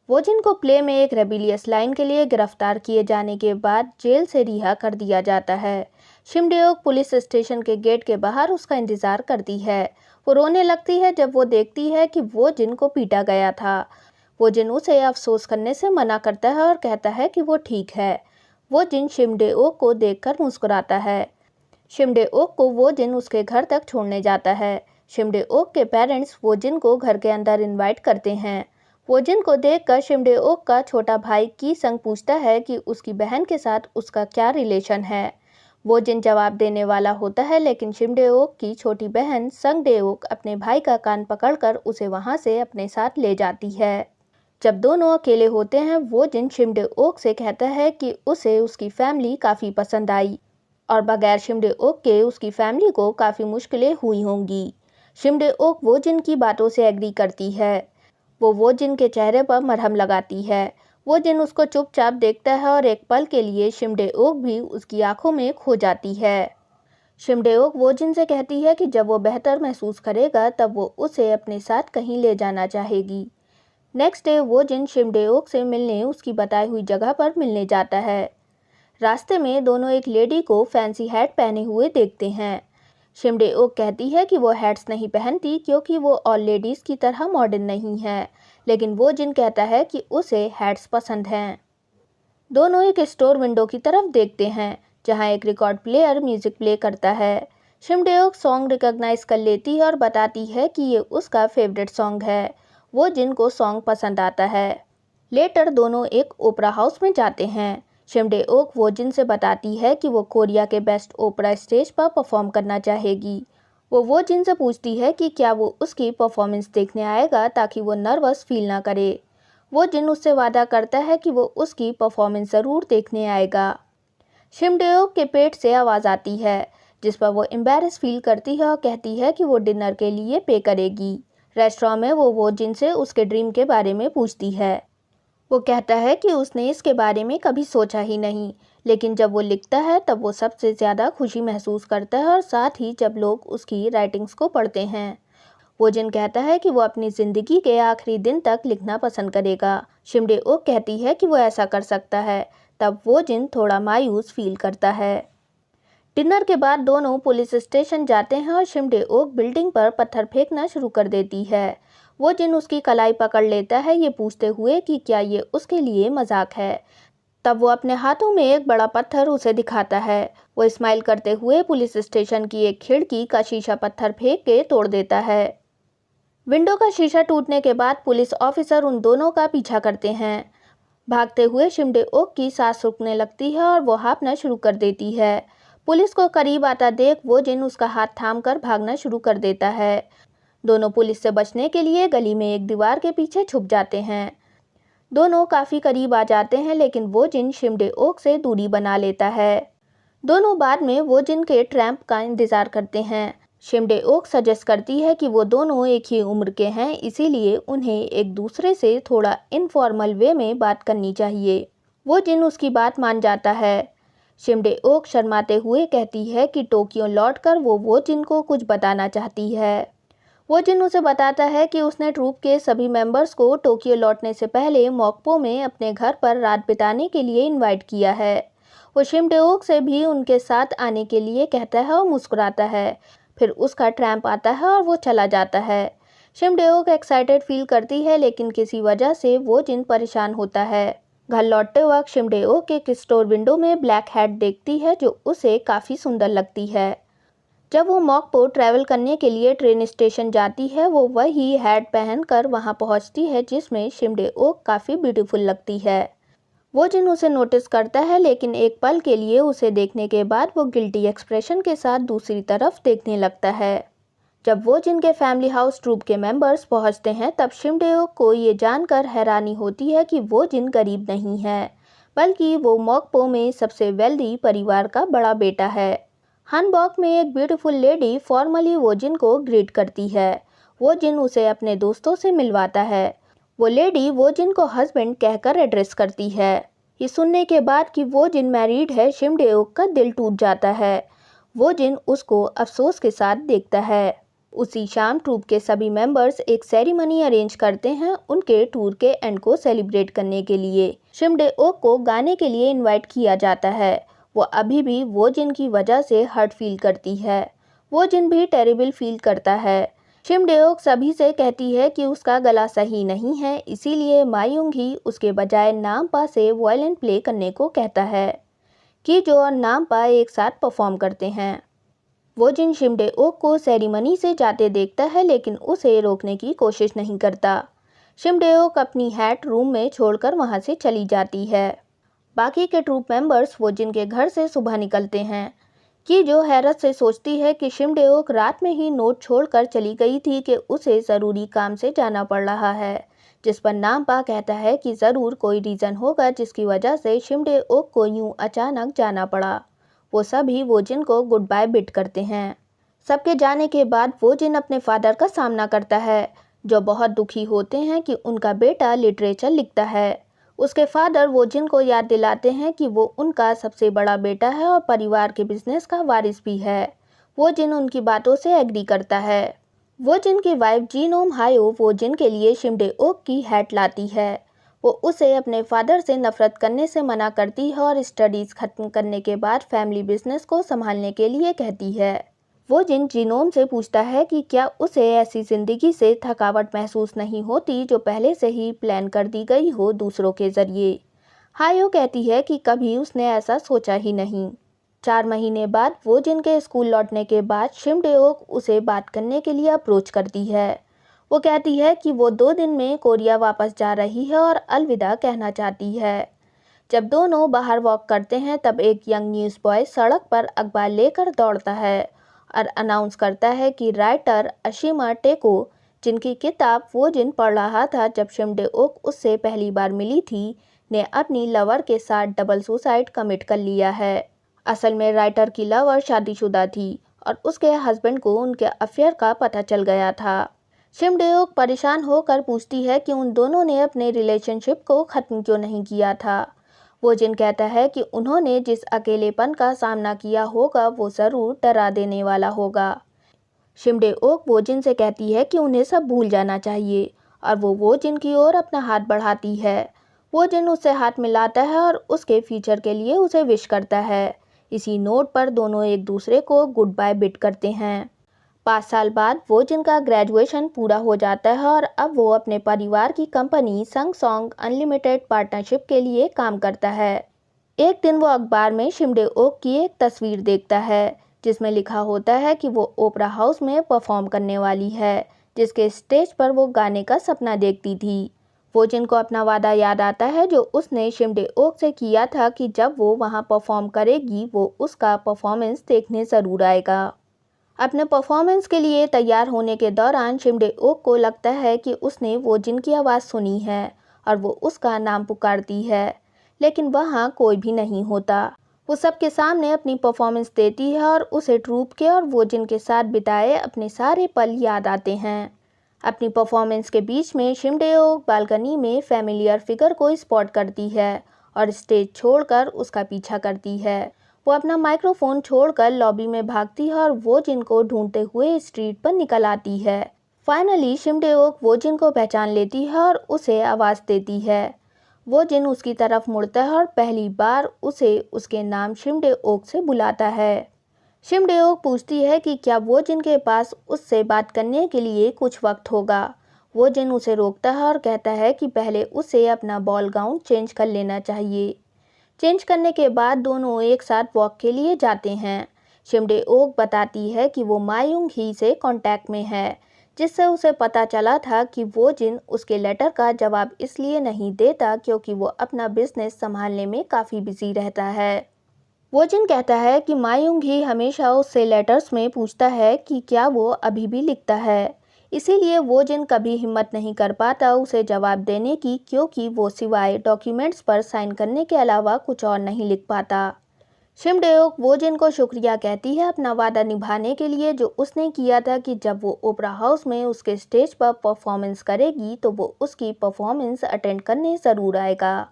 वो जिनको प्ले में एक रेबिलियस लाइन के लिए गिरफ्तार किए जाने के बाद जेल से रिहा कर दिया जाता है। शिमडेओक पुलिस स्टेशन के गेट के बाहर उसका इंतजार करती है। वो रोने लगती है जब वो देखती है कि वो जिन को पीटा गया था। वो जिन उसे अफसोस करने से मना करता है और कहता है कि वो ठीक है। वो जिन शिमडेओक को देखकर मुस्कुराता है। शिमडेओक को वो जिन उसके घर तक छोड़ने जाता है। शिमडेओक के पेरेंट्स वो जिन को घर के अंदर इनवाइट करते हैं। वो जिन को देखकर शिमडेओक का छोटा भाई की संग पूछता है कि उसकी बहन के साथ उसका क्या रिलेशन है। वो जिन जवाब देने वाला होता है, लेकिन शिमडेओक की छोटी बहन संगडेओक अपने भाई का कान पकड़कर उसे वहां से अपने साथ ले जाती है। जब दोनों अकेले होते हैं, वो जिन शिमडेओक से कहता है कि उसे उसकी फैमिली काफ़ी पसंद आई और बगैर शिमडेओक के उसकी फैमिली को काफ़ी मुश्किलें हुई होंगी। शिमडेओक वो जिन की बातों से एग्री करती है। वो जिन के चेहरे पर मरहम लगाती है। वो जिन उसको चुपचाप देखता है और एक पल के लिए शिमडेओक भी उसकी आंखों में खो जाती है। शिमडेओक वो जिन से कहती है कि जब वो बेहतर महसूस करेगा तब वो उसे अपने साथ कहीं ले जाना चाहेगी। नेक्स्ट डे वो जिन शिमडेओक से मिलने उसकी बताई हुई जगह पर मिलने जाता है। रास्ते में दोनों एक लेडी को फैंसी हैट पहने हुए देखते हैं। शिमडेओक कहती है कि वो हैट्स नहीं पहनती क्योंकि वो ऑल लेडीज़ की तरह मॉडर्न नहीं है, लेकिन वो जिन कहता है कि उसे हैट्स पसंद हैं। दोनों एक स्टोर विंडो की तरफ देखते हैं जहां एक रिकॉर्ड प्लेयर म्यूजिक प्ले करता है। शिमडेओक सॉन्ग रिकॉग्नाइज कर लेती है और बताती है कि ये उसका फेवरेट सॉन्ग है। वो जिन को सॉन्ग पसंद आता है। लेटर दोनों एक ओपरा हाउस में जाते हैं। शिमडेओक वो जिन से बताती है कि वो कोरिया के बेस्ट ओपरा स्टेज पर परफॉर्म करना चाहेगी। वो जिन से पूछती है कि क्या वो उसकी परफॉर्मेंस देखने आएगा ताकि वो नर्वस फील ना करे। वो जिन उससे वादा करता है कि वो उसकी परफॉर्मेंस ज़रूर देखने आएगा। शिमडेओक के पेट से आवाज़ आती है जिस पर वो एम्बैरेस फील करती है और कहती है कि वो डिनर के लिए पे करेगी। रेस्टोरेंट में वो जिन से उसके ड्रीम के बारे में पूछती है। वो कहता है कि उसने इसके बारे में कभी सोचा ही नहीं, लेकिन जब वो लिखता है तब वो सबसे ज़्यादा खुशी महसूस करता है और साथ ही जब लोग उसकी राइटिंग्स को पढ़ते हैं। वो जिन कहता है कि वो अपनी ज़िंदगी के आखिरी दिन तक लिखना पसंद करेगा। शिमडेओक कहती है कि वो ऐसा कर सकता है। तब वो जिन थोड़ा मायूस फील करता है। डिनर के बाद दोनों पुलिस स्टेशन जाते हैं और शिमडेओक बिल्डिंग पर पत्थर फेंकना शुरू कर देती है। वो जिन उसकी कलाई पकड़ लेता है, ये पूछते हुए कि क्या ये उसके लिए मजाक है। तब वो अपने हाथों में एक बड़ा पत्थर उसे दिखाता है। वो स्माइल करते हुए पुलिस स्टेशन की एक खिड़की का शीशा पत्थर फेंक के तोड़ देता है। विंडो का शीशा टूटने के बाद पुलिस ऑफिसर उन दोनों का पीछा करते हैं। भागते हुए शिमडेओक की सांस रुकने लगती है और वो हाँफना शुरू कर देती है। पुलिस को करीब आता देख वो जिन उसका हाथ थामकर भागना शुरू कर देता है। दोनों पुलिस से बचने के लिए गली में एक दीवार के पीछे छुप जाते हैं। दोनों काफ़ी करीब आ जाते हैं, लेकिन वो जिन शिमडेओक से दूरी बना लेता है। दोनों बाद में वो जिन के ट्रैम्प का इंतज़ार करते हैं। शिमडेओक सजेस्ट करती है कि वो दोनों एक ही उम्र के हैं, इसीलिए उन्हें एक दूसरे से थोड़ा इनफॉर्मल वे में बात करनी चाहिए। वो जिन उसकी बात मान जाता है। शिमडेओक शर्माते हुए कहती है कि टोक्यो लौटकर वो जिन को कुछ बताना चाहती है। वो जिन उसे बताता है कि उसने ट्रूप के सभी मेंबर्स को टोक्यो लौटने से पहले मोक्पो में अपने घर पर रात बिताने के लिए इनवाइट किया है। वो शिमडेओक से भी उनके साथ आने के लिए कहता है और मुस्कुराता है। फिर उसका ट्रैम्प आता है और वो चला जाता है। शिमडेओक एक्साइटेड फील करती है, लेकिन किसी वजह से वो जिन परेशान होता है। घर लौटते वक्त शिमडेओक एक स्टोर विंडो में ब्लैक हैट देखती है जो उसे काफ़ी सुंदर लगती है। जब वो मोक्पो ट्रैवल करने के लिए ट्रेन स्टेशन जाती है, वो वही हैट पहनकर वहां पहुंचती है जिसमें शिमडेओक काफ़ी ब्यूटीफुल लगती है। वो जिन उसे नोटिस करता है, लेकिन एक पल के लिए उसे देखने के बाद वो गिल्टी एक्सप्रेशन के साथ दूसरी तरफ देखने लगता है। जब वो जिन के फैमिली हाउस ट्रूप के मेंबर्स पहुंचते हैं, तब शिमडेओक को ये जानकर हैरानी होती है कि वो जिन गरीब नहीं है, बल्कि वो मोक्पो में सबसे वेल्दी परिवार का बड़ा बेटा है। हानबॉक में एक ब्यूटीफुल लेडी फॉर्मली वो जिन को ग्रीट करती है। वो जिन उसे अपने दोस्तों से मिलवाता है। वो लेडी वो जिन को हस्बैंड कहकर एड्रेस करती है। ये सुनने के बाद कि वो जिन मैरिड है, शिमडेओक का दिल टूट जाता है। वो जिन उसको अफसोस के साथ देखता है। उसी शाम ट्रूप के सभी मेंबर्स एक सेरेमनी अरेंज करते हैं उनके टूर के एंड को सेलिब्रेट करने के लिए। शिमडे-ओक को गाने के लिए इनवाइट किया जाता है। वो अभी भी वो जिन की वजह से हर्ट फील करती है। वो जिन भी टेरिबल फील करता है। शिमडे-ओक सभी से कहती है कि उसका गला सही नहीं है, इसीलिए मायूंग ही उसके बजाय नामपा से वायलिन प्ले करने को कहता है। कीजो और नामपा एक साथ परफॉर्म करते हैं। वो जिन शिमडे-ओक को सेरेमनी से जाते देखता है लेकिन उसे रोकने की कोशिश नहीं करता। शिमडे-ओक अपनी हैट रूम में छोड़कर वहां से चली जाती है। बाकी के ट्रूप मेंबर्स वो जिन के घर से सुबह निकलते हैं कि जो हैरत से सोचती है कि शिमडे-ओक रात में ही नोट छोड़कर चली गई थी कि उसे ज़रूरी काम से जाना पड़ रहा है, जिस पर नामपा कहता है कि ज़रूर कोई रीज़न होगा जिसकी वजह से शिमडे-ओक को यूं अचानक जाना पड़ा। वो सभी वो जिन को गुड बाय बिड करते हैं। सबके जाने के बाद वो जिन अपने फादर का सामना करता है, जो बहुत दुखी होते हैं कि उनका बेटा लिटरेचर लिखता है। उसके फादर वो जिन को याद दिलाते हैं कि वो उनका सबसे बड़ा बेटा है और परिवार के बिजनेस का वारिस भी है। वो जिन उनकी बातों से एग्री करता है। वो जिन की वाइफ जीनोम हायो वो जिन के लिए शिमडे-ओक की हैट लाती है। वो उसे अपने फादर से नफरत करने से मना करती है और स्टडीज़ खत्म करने के बाद फैमिली बिजनेस को संभालने के लिए कहती है। वो जिन जीनोम से पूछता है कि क्या उसे ऐसी ज़िंदगी से थकावट महसूस नहीं होती जो पहले से ही प्लान कर दी गई हो दूसरों के ज़रिए। हायो कहती है कि कभी उसने ऐसा सोचा ही नहीं। 4 महीने बाद वो जिन के स्कूल लौटने के बाद शिमडे-ओक उसे बात करने के लिए अप्रोच करती है। वो कहती है कि वो 2 दिन में कोरिया वापस जा रही है और अलविदा कहना चाहती है। जब दोनों बाहर वॉक करते हैं तब एक यंग न्यूज़ बॉय सड़क पर अखबार लेकर दौड़ता है और अनाउंस करता है कि राइटर अशिमा टेको, जिनकी किताब वो जिन पढ़ रहा था जब शिमडे-ओक उससे पहली बार मिली थी, ने अपनी लवर के साथ डबल सुसाइड कमिट कर लिया है। असल में राइटर की लवर शादीशुदा थी और उसके हस्बैंड को उनके अफेयर का पता चल गया था। शिमडे-ओक परेशान होकर पूछती है कि उन दोनों ने अपने रिलेशनशिप को ख़त्म क्यों नहीं किया था। वो जिन कहता है कि उन्होंने जिस अकेलेपन का सामना किया होगा वो ज़रूर डरा देने वाला होगा। शिमडे-ओक वो जिन से कहती है कि उन्हें सब भूल जाना चाहिए और वो जिन की ओर अपना हाथ बढ़ाती है। वो जिन उससे हाथ मिलाता है और उसके फ्यूचर के लिए उसे विश करता है। इसी नोट पर दोनों एक दूसरे को गुड बाय बिड करते हैं। 5 साल बाद वो जिनका ग्रेजुएशन पूरा हो जाता है और अब वो अपने परिवार की कंपनी संगसोंग अनलिमिटेड पार्टनरशिप के लिए काम करता है। एक दिन वो अखबार में शिमडे-ओक की एक तस्वीर देखता है जिसमें लिखा होता है कि वो ओपरा हाउस में परफॉर्म करने वाली है, जिसके स्टेज पर वो गाने का सपना देखती थी। वो जिनको अपना वादा याद आता है जो उसने शिमडे-ओक से किया था कि जब वो वहाँ परफॉर्म करेगी वो उसका परफॉर्मेंस देखने ज़रूर आएगा। अपने परफॉर्मेंस के लिए तैयार होने के दौरान शिमडे-ओक को लगता है कि उसने वो जिन की आवाज़ सुनी है और वो उसका नाम पुकारती है, लेकिन वहाँ कोई भी नहीं होता। वो सबके सामने अपनी परफॉर्मेंस देती है और उसे ट्रूप के और वो जिन के साथ बिताए अपने सारे पल याद आते हैं। अपनी परफॉर्मेंस के बीच में शिमडे-ओक बालकनी में फैमिलियर फिगर को स्पॉट करती है और स्टेज छोड़कर उसका पीछा करती है। वो अपना माइक्रोफोन छोड़कर लॉबी में भागती है और वो जिन को ढूंढते हुए स्ट्रीट पर निकल आती है। फाइनली शिमडे-ओक वो जिन को पहचान लेती है और उसे आवाज़ देती है। वो जिन उसकी तरफ मुड़ता है और पहली बार उसे उसके नाम शिमडे-ओक से बुलाता है। शिमडे-ओक पूछती है कि क्या वो जिन के पास उससे बात करने के लिए कुछ वक्त होगा। वो जिन उसे रोकता है और कहता है कि पहले उसे अपना बॉल गाउन चेंज कर लेना चाहिए। चेंज करने के बाद दोनों एक साथ वॉक के लिए जाते हैं। शिमडे-ओक बताती है कि वो मायूंग ही से कांटेक्ट में है, जिससे उसे पता चला था कि वो जिन उसके लेटर का जवाब इसलिए नहीं देता क्योंकि वो अपना बिजनेस संभालने में काफ़ी बिजी रहता है। वो जिन कहता है कि मायूंग ही हमेशा उससे लेटर्स में पूछता है कि क्या वो अभी भी लिखता है, इसीलिए वो जिन कभी हिम्मत नहीं कर पाता उसे जवाब देने की क्योंकि वो सिवाय डॉक्यूमेंट्स पर साइन करने के अलावा कुछ और नहीं लिख पाता। शिमडे-ओक वो जिन को शुक्रिया कहती है अपना वादा निभाने के लिए जो उसने किया था कि जब वो ओपरा हाउस में उसके स्टेज पर परफॉर्मेंस करेगी तो वो उसकी परफॉर्मेंस अटेंड करने ज़रूर आएगा।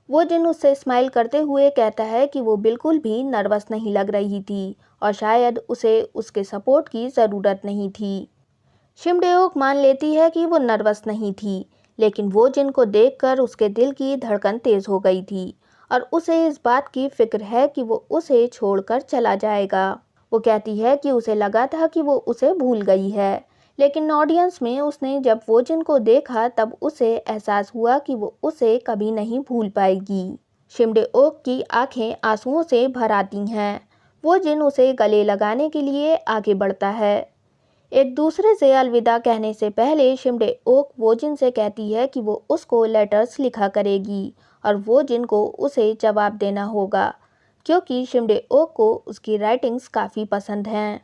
वो जिन उससे स्माइल करते हुए कहता है कि वो बिल्कुल भी नर्वस नहीं लग रही थी और शायद उसे उसके सपोर्ट की ज़रूरत नहीं थी। शिमडेओक मान लेती है कि वो नर्वस नहीं थी, लेकिन वो जिन को देखकर उसके दिल की धड़कन तेज हो गई थी और उसे इस बात की फिक्र है कि वो उसे छोड़कर चला जाएगा। वो कहती है कि उसे लगा था कि वो उसे भूल गई है, लेकिन ऑडियंस में उसने जब वो जिन को देखा तब उसे एहसास हुआ कि वो उसे कभी नहीं भूल पाएगी। शिमडेओक की आंखें आंसुओं से भर आती हैं। वो जिन उसे गले लगाने के लिए आगे बढ़ता है। एक दूसरे से अलविदा कहने से पहले शिमडेओक वो जिन से कहती है कि वो उसको लेटर्स लिखा करेगी और वो जिन को उसे जवाब देना होगा, क्योंकि शिमडेओक को उसकी राइटिंग्स काफ़ी पसंद हैं।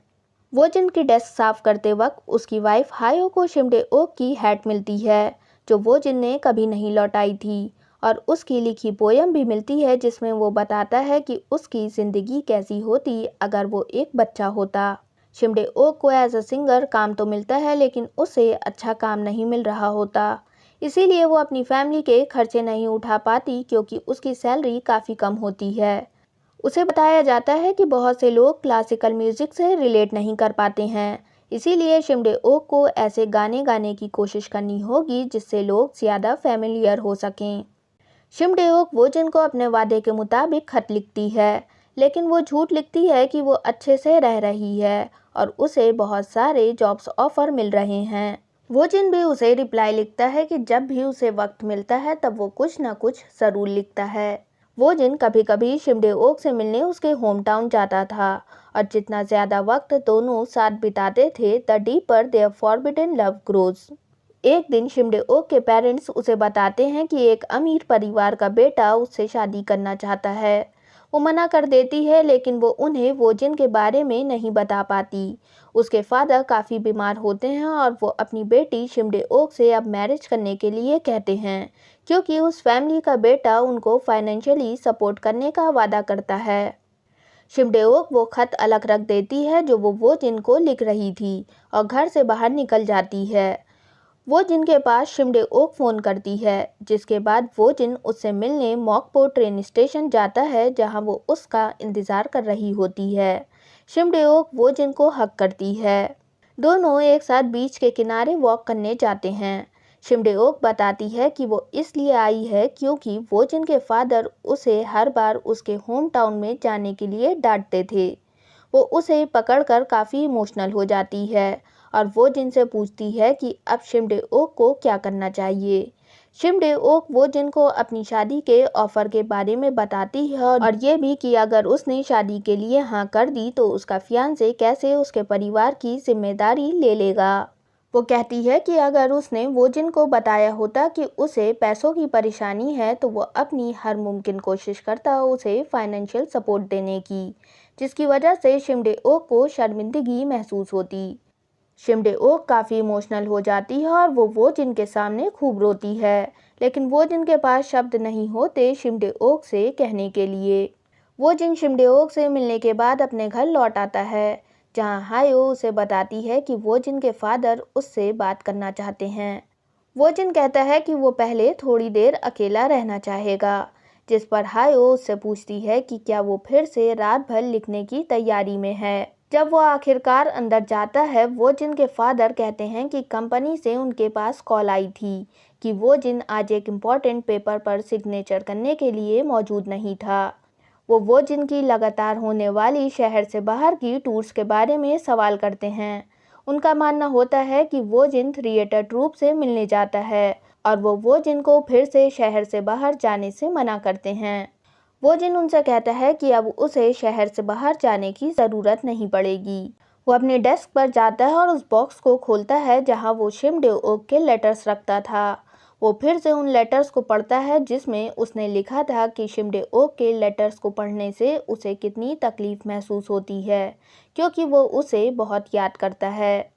वो जिन की डेस्क साफ करते वक्त उसकी वाइफ हायो को शिमडेओक की हैट मिलती है, जो वो जिन ने कभी नहीं लौटाई थी, और उसकी लिखी पोयम भी मिलती है जिसमें वो बताता है कि उसकी ज़िंदगी कैसी होती अगर वो एक बच्चा होता। शिमडेओक को एज अ सिंगर काम तो मिलता है, लेकिन उसे अच्छा काम नहीं मिल रहा होता, इसीलिए वो अपनी फैमिली के खर्चे नहीं उठा पाती क्योंकि उसकी सैलरी काफ़ी कम होती है। उसे बताया जाता है कि बहुत से लोग क्लासिकल म्यूज़िक से रिलेट नहीं कर पाते हैं, इसीलिए शिमडेओक को ऐसे गाने गाने की कोशिश करनी होगी जिससे लोग ज़्यादा फेमिलियर हो सकें। शिमडेओक वो जिन को अपने वादे के मुताबिक खत लिखती है, लेकिन वो झूठ लिखती है कि वो अच्छे से रह रही है और उसे बहुत सारे जॉब्स ऑफर मिल रहे हैं। वो जिन भी उसे रिप्लाई लिखता है कि जब भी उसे वक्त मिलता है तब वो कुछ ना कुछ ज़रूर लिखता है। वो जिन कभी कभी शिमडेओक से मिलने उसके होम टाउन जाता था और जितना ज़्यादा वक्त दोनों साथ बिताते थे the deeper their forbidden love grows. एक दिन शिमडेओक के पेरेंट्स उसे बताते हैं कि एक अमीर परिवार का बेटा उससे शादी करना चाहता है। वो मना कर देती है, लेकिन वो उन्हें वो जिन के बारे में नहीं बता पाती। उसके फादर काफ़ी बीमार होते हैं और वो अपनी बेटी शिमडेओक से अब मैरिज करने के लिए कहते हैं, क्योंकि उस फैमिली का बेटा उनको फाइनेंशियली सपोर्ट करने का वादा करता है। शिमडेओक वो खत अलग रख देती है जो वो जिन को लिख रही थी और घर से बाहर निकल जाती है। वो जिन के पास शिमडेओक फ़ोन करती है, जिसके बाद वो जिन उससे मिलने मॉकपो ट्रेन स्टेशन जाता है जहां वो उसका इंतज़ार कर रही होती है। शिमडेओक वो जिन को हक करती है। दोनों एक साथ बीच के किनारे वॉक करने जाते हैं। शिमडेओक बताती है कि वो इसलिए आई है क्योंकि वो जिन के फादर उसे हर बार उसके होम टाउन में जाने के लिए डांटते थे। वो उसे पकड़कर काफ़ी इमोशनल हो जाती है और वो जिनसे पूछती है कि अब शिमडेओक को क्या करना चाहिए। शिमडेओक वो जिन को अपनी शादी के ऑफ़र के बारे में बताती है और ये भी कि अगर उसने शादी के लिए हाँ कर दी तो उसका फियांसे कैसे उसके परिवार की जिम्मेदारी ले लेगा। वो कहती है कि अगर उसने वो जिन को बताया होता कि उसे पैसों की परेशानी है तो वो अपनी हर मुमकिन कोशिश करता उसे फाइनेंशियल सपोर्ट देने की, जिसकी वजह से शिमडेओक को शर्मिंदगी महसूस होती। शिमडेओक काफ़ी इमोशनल हो जाती है और वो जिन के सामने खूब रोती है, लेकिन वो जिन के पास शब्द नहीं होते शिमडेओक से कहने के लिए। वो जिन शिमडेओक से मिलने के बाद अपने घर लौट आता है, जहां हायो उसे बताती है कि वो जिन के फादर उससे बात करना चाहते हैं। वो जिन कहता है कि वो पहले थोड़ी देर अकेला रहना चाहेगा, जिस पर हायो उससे पूछती है कि क्या वो फिर से रात भर लिखने की तैयारी में है। जब वो आखिरकार अंदर जाता है, वो जिन के फादर कहते हैं कि कंपनी से उनके पास कॉल आई थी कि वो जिन आज एक इम्पॉर्टेंट पेपर पर सिग्नेचर करने के लिए मौजूद नहीं था। वो जिन की लगातार होने वाली शहर से बाहर की टूर्स के बारे में सवाल करते हैं। उनका मानना होता है कि वो जिन थिएटर ट्रूप से मिलने जाता है और वो जिन को फिर से शहर से बाहर जाने से मना करते हैं। वो जिन उनसे कहता है कि अब उसे शहर से बाहर जाने की ज़रूरत नहीं पड़ेगी। वो अपने डेस्क पर जाता है और उस बॉक्स को खोलता है जहां वो शिमडेओक के लेटर्स रखता था। वो फिर से उन लेटर्स को पढ़ता है जिसमें उसने लिखा था कि शिमडेओक के लेटर्स को पढ़ने से उसे कितनी तकलीफ़ महसूस होती है, क्योंकि वो उसे बहुत याद करता है।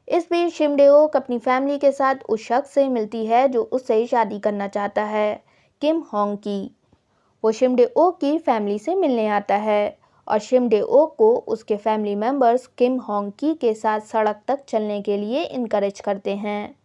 इस बीच शिमडेओक अपनी फैमिली के साथ उस शख्स से मिलती है जो उससे शादी करना चाहता है, किम होंग की। वो शिमडेओक की फैमिली से मिलने आता है और शिमडेओक को उसके फैमिली मेंबर्स किम होंग की के साथ सड़क तक चलने के लिए इनकरेज करते हैं।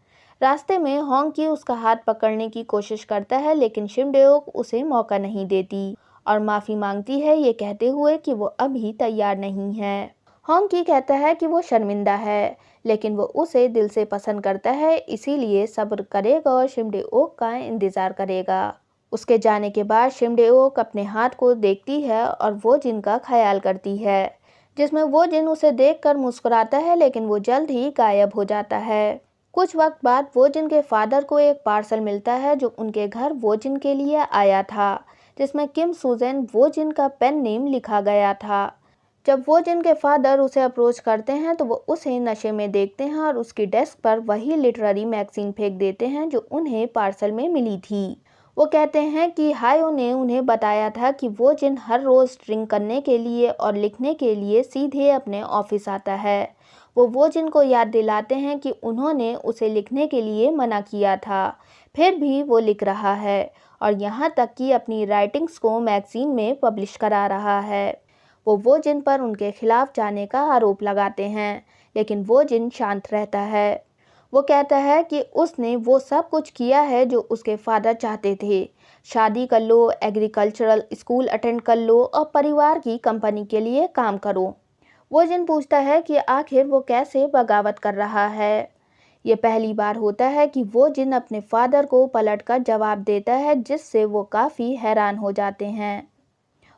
रास्ते में होंग की उसका हाथ पकड़ने की कोशिश करता है, लेकिन शिमडेओक उसे मौका नहीं देती और माफ़ी मांगती है, ये कहते हुए कि वो अभी तैयार नहीं है। होंग की कहता है कि वो शर्मिंदा है, लेकिन वो उसे दिल से पसंद करता है, इसीलिए सब्र करेगा और शिमडे-ओक का इंतज़ार करेगा। उसके जाने के बाद शिमडे-ओक अपने हाथ को देखती है और वो जिन का ख्याल करती है, जिसमें वो जिन उसे देखकर मुस्कुराता है, लेकिन वो जल्द ही गायब हो जाता है। कुछ वक्त बाद वो जिन के फादर को एक पार्सल मिलता है जो उनके घर वो जिन के लिए आया था, जिसमें किम सुजैन वो जिन का पेन नेम लिखा गया था। जब वो जिन के फादर उसे अप्रोच करते हैं तो वो उसे नशे में देखते हैं और उसकी डेस्क पर वही लिटरेरी मैगजीन फेंक देते हैं जो उन्हें पार्सल में मिली थी। वो कहते हैं कि हायो ने उन्हें बताया था कि वो जिन हर रोज़ ड्रिंक करने के लिए और लिखने के लिए सीधे अपने ऑफिस आता है। वो जिन को याद दिलाते हैं कि उन्होंने उसे लिखने के लिए मना किया था, फिर भी वो लिख रहा है और यहाँ तक कि अपनी राइटिंग्स को मैगजीन में पब्लिश करा रहा है। वो जिन पर उनके खिलाफ जाने का आरोप लगाते हैं, लेकिन वो जिन शांत रहता है। वो कहता है कि उसने वो सब कुछ किया है जो उसके फादर चाहते थे, शादी कर लो, एग्रीकल्चरल स्कूल अटेंड कर लो और परिवार की कंपनी के लिए काम करो। वो जिन पूछता है कि आखिर वो कैसे बगावत कर रहा है। ये पहली बार होता है कि वो जिन अपने फादर को पलटकर जवाब देता है, जिससे वो काफ़ी हैरान हो जाते हैं।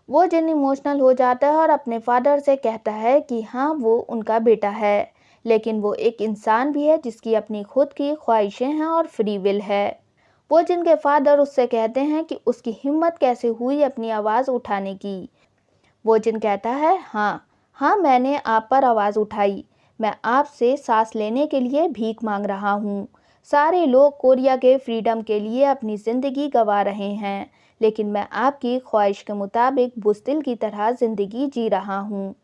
वो जिन इमोशनल हो जाता है और अपने फादर से कहता है कि हाँ, वो उनका बेटा है, लेकिन वो एक इंसान भी है जिसकी अपनी खुद की ख्वाहिशें हैं और फ्री विल है। वो जिनके फादर उससे कहते हैं कि उसकी हिम्मत कैसे हुई अपनी आवाज़ उठाने की। वो जिन कहता है, हाँ हाँ, मैंने आप पर आवाज़ उठाई, मैं आपसे सांस लेने के लिए भीख मांग रहा हूँ। सारे लोग कोरिया के फ्रीडम के लिए अपनी ज़िंदगी गंवा रहे हैं, लेकिन मैं आपकी ख्वाहिश के मुताबिक बुज़दिल की तरह ज़िंदगी जी रहा हूँ।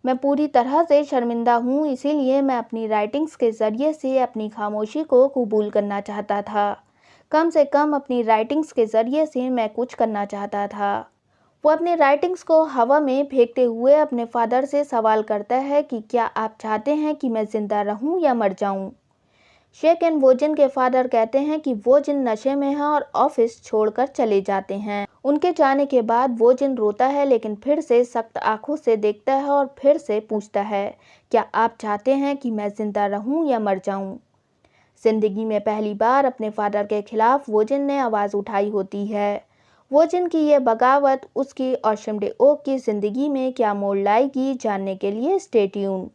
मैं पूरी तरह से शर्मिंदा हूँ, इसीलिए मैं अपनी राइटिंग्स के ज़रिए से अपनी खामोशी को कबूल करना चाहता था। कम से कम अपनी राइटिंग्स के ज़रिए से मैं कुछ करना चाहता था। वो अपनी राइटिंग्स को हवा में फेंकते हुए अपने फादर से सवाल करता है कि क्या आप चाहते हैं कि मैं ज़िंदा रहूं या मर जाऊं? शेख एंड वोजिन के फादर कहते हैं कि वोजिन नशे में है और ऑफिस छोड़कर चले जाते हैं। उनके जाने के बाद वोजिन रोता है, लेकिन फिर से सख्त आंखों से देखता है और फिर से पूछता है, क्या आप चाहते हैं कि मैं ज़िंदा रहूं या मर जाऊं? जिंदगी में पहली बार अपने फादर के खिलाफ वोजिन ने आवाज़ उठाई होती है। वोजिन की ये बगावत उसकी और शिमडे-ओक की ज़िंदगी में क्या मोड़ लाएगी, जानने के लिए स्टे ट्यून्ड।